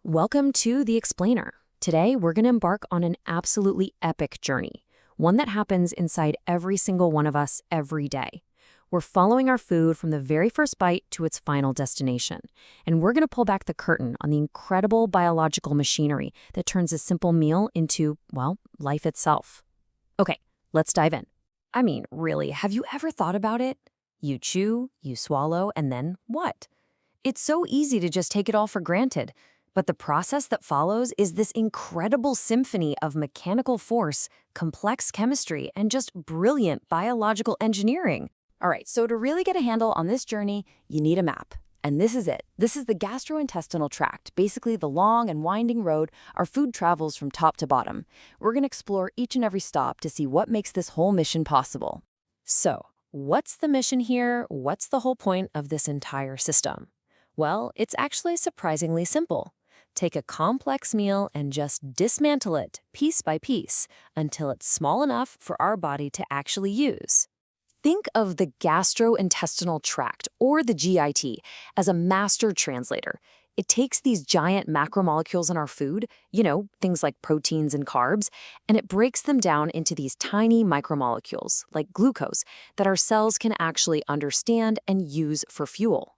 Welcome to The Explainer. Today, we're going to embark on an absolutely epic journey, one that happens inside every single one of us every day. We're following our food from the very first bite to its final destination, and we're going to pull back the curtain on the incredible biological machinery that turns a simple meal into, well, life itself. Okay, let's dive in. I mean, really, have you ever thought about it? You chew, you swallow, and then what? It's so easy to just take it all for granted. But the process that follows is this incredible symphony of mechanical force, complex chemistry, and just brilliant biological engineering. All right, so to really get a handle on this journey, you need a map. And this is it. This is the gastrointestinal tract, basically the long and winding road our food travels from top to bottom. We're going to explore each and every stop to see what makes this whole mission possible. So, what's the mission here? What's the whole point of this entire system? Well, it's actually surprisingly simple. Take a complex meal and just dismantle it piece by piece until it's small enough for our body to actually use. Think of the gastrointestinal tract, or the GIT, as a master translator. It takes these giant macromolecules in our food, things like proteins and carbs, and it breaks them down into these tiny micromolecules, like glucose, that our cells can actually understand and use for fuel.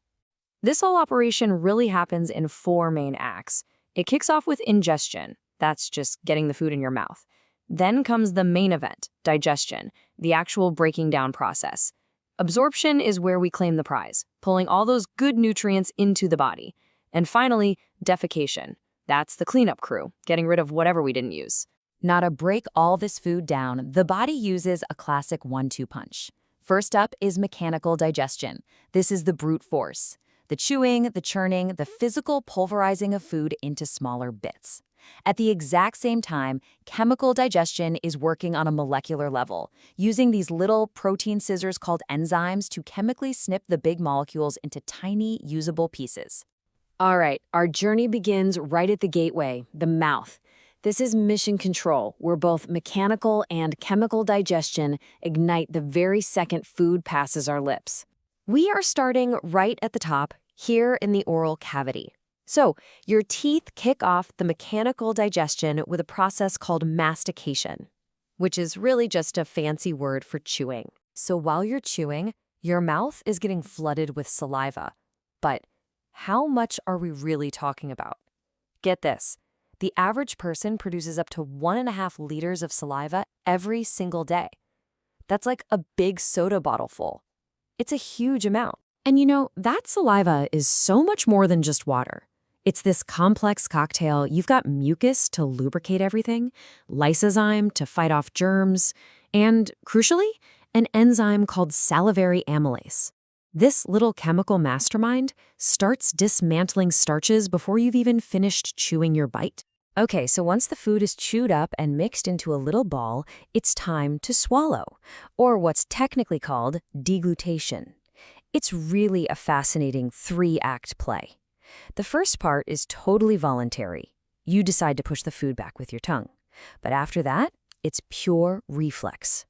This whole operation really happens in four main acts. It kicks off with ingestion. That's just getting the food in your mouth. Then comes the main event, digestion, the actual breaking down process. Absorption is where we claim the prize, pulling all those good nutrients into the body. And finally, defecation. That's the cleanup crew, getting rid of whatever we didn't use. Now, to break all this food down, the body uses a classic 1-2 punch. First up is mechanical digestion. This is the brute force. The chewing, the churning, the physical pulverizing of food into smaller bits. At the exact same time, chemical digestion is working on a molecular level, using these little protein scissors called enzymes to chemically snip the big molecules into tiny, usable pieces. All right, our journey begins right at the gateway, the mouth. This is mission control, where both mechanical and chemical digestion ignite the very second food passes our lips. We are starting right at the top, here in the oral cavity. So, your teeth kick off the mechanical digestion with a process called mastication, which is really just a fancy word for chewing. So while you're chewing, your mouth is getting flooded with saliva. But how much are we really talking about? Get this. The average person produces up to 1.5 liters of saliva every single day. That's like a big soda bottle full. It's a huge amount. And that saliva is so much more than just water. It's this complex cocktail. You've got mucus to lubricate everything, lysozyme to fight off germs, and, crucially, an enzyme called salivary amylase. This little chemical mastermind starts dismantling starches before you've even finished chewing your bite. Okay, so once the food is chewed up and mixed into a little ball, it's time to swallow, or what's technically called deglutation. It's really a fascinating 3-act play. The first part is totally voluntary. You decide to push the food back with your tongue. But after that, it's pure reflex.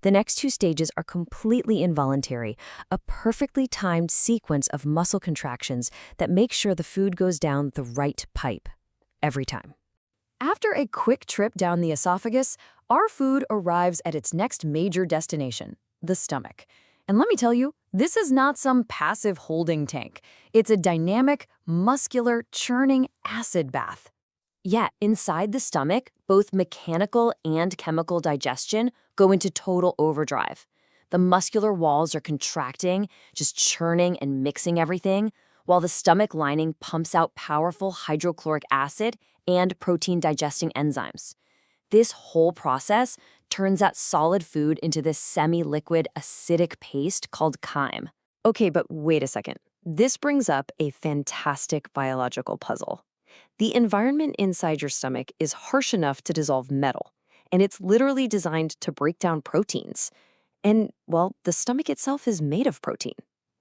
The next 2 stages are completely involuntary, a perfectly timed sequence of muscle contractions that make sure the food goes down the right pipe, every time. After a quick trip down the esophagus, our food arrives at its next major destination, the stomach. And let me tell you, this is not some passive holding tank. It's a dynamic, muscular, churning acid bath. Yet, inside the stomach, both mechanical and chemical digestion go into total overdrive. The muscular walls are contracting, just churning and mixing everything, while the stomach lining pumps out powerful hydrochloric acid and protein-digesting enzymes. This whole process turns that solid food into this semi-liquid acidic paste called chyme. Okay, but wait a second. This brings up a fantastic biological puzzle. The environment inside your stomach is harsh enough to dissolve metal, and it's literally designed to break down proteins. And, well, the stomach itself is made of protein.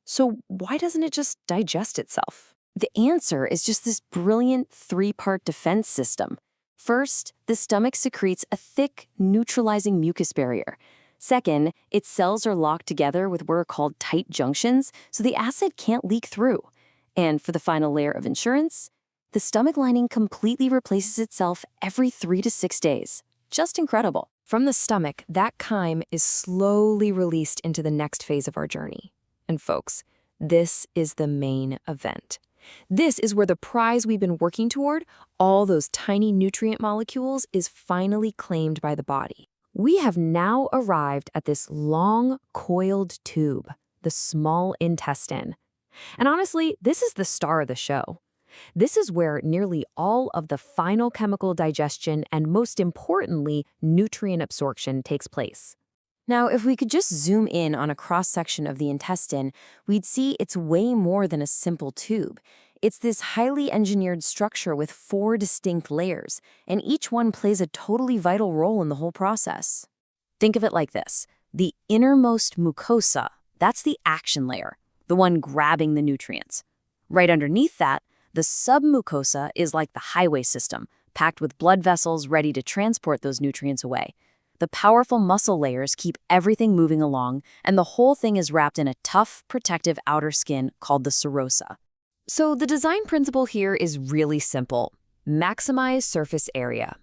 So why doesn't it just digest itself? The answer is just this brilliant 3-part defense system. First, the stomach secretes a thick, neutralizing mucus barrier. Second, its cells are locked together with what are called tight junctions, so the acid can't leak through. And for the final layer of insurance, The stomach lining completely replaces itself every 3 to 6 days. Just incredible. From the stomach, that chyme is slowly released into the next phase of our journey. And folks, this is the main event. This is where the prize we've been working toward, all those tiny nutrient molecules, is finally claimed by the body. We have now arrived at this long, coiled tube, the small intestine. And honestly, this is the star of the show. This is where nearly all of the final chemical digestion and, most importantly, nutrient absorption takes place. Now, if we could just zoom in on a cross-section of the intestine, we'd see it's way more than a simple tube. It's this highly engineered structure with 4 distinct layers, and each one plays a totally vital role in the whole process. Think of it like this. The innermost mucosa, that's the action layer, the one grabbing the nutrients. Right underneath that, the submucosa is like the highway system, packed with blood vessels ready to transport those nutrients away. The powerful muscle layers keep everything moving along, and the whole thing is wrapped in a tough, protective outer skin called the serosa. So the design principle here is really simple. Maximize surface area.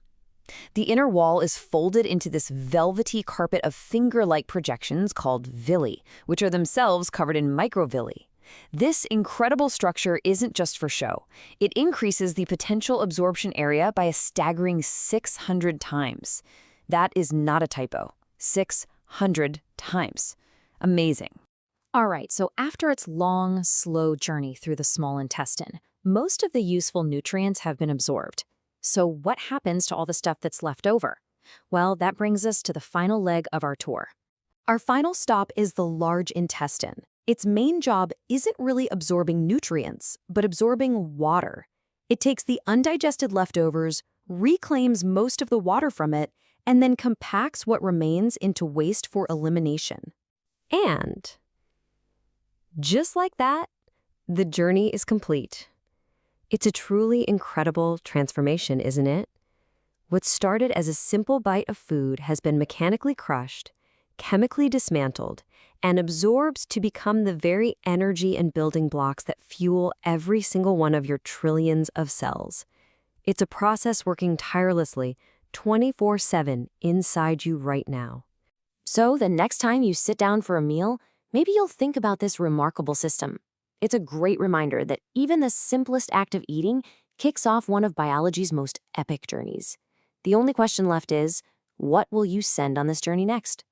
The inner wall is folded into this velvety carpet of finger-like projections called villi, which are themselves covered in microvilli. This incredible structure isn't just for show. It increases the potential absorption area by a staggering 600 times. That is not a typo. 600 times. Amazing. All right, so after its long, slow journey through the small intestine, most of the useful nutrients have been absorbed. So what happens to all the stuff that's left over? Well, that brings us to the final leg of our tour. Our final stop is the large intestine. Its main job isn't really absorbing nutrients, but absorbing water. It takes the undigested leftovers, reclaims most of the water from it, and then compacts what remains into waste for elimination. And just like that, the journey is complete. It's a truly incredible transformation, isn't it? What started as a simple bite of food has been mechanically crushed, chemically dismantled, and absorbed to become the very energy and building blocks that fuel every single one of your trillions of cells. It's a process working tirelessly, 24/7 inside you right now. So the next time you sit down for a meal, maybe you'll think about this remarkable system. It's a great reminder that even the simplest act of eating kicks off one of biology's most epic journeys. The only question left is, what will you send on this journey next?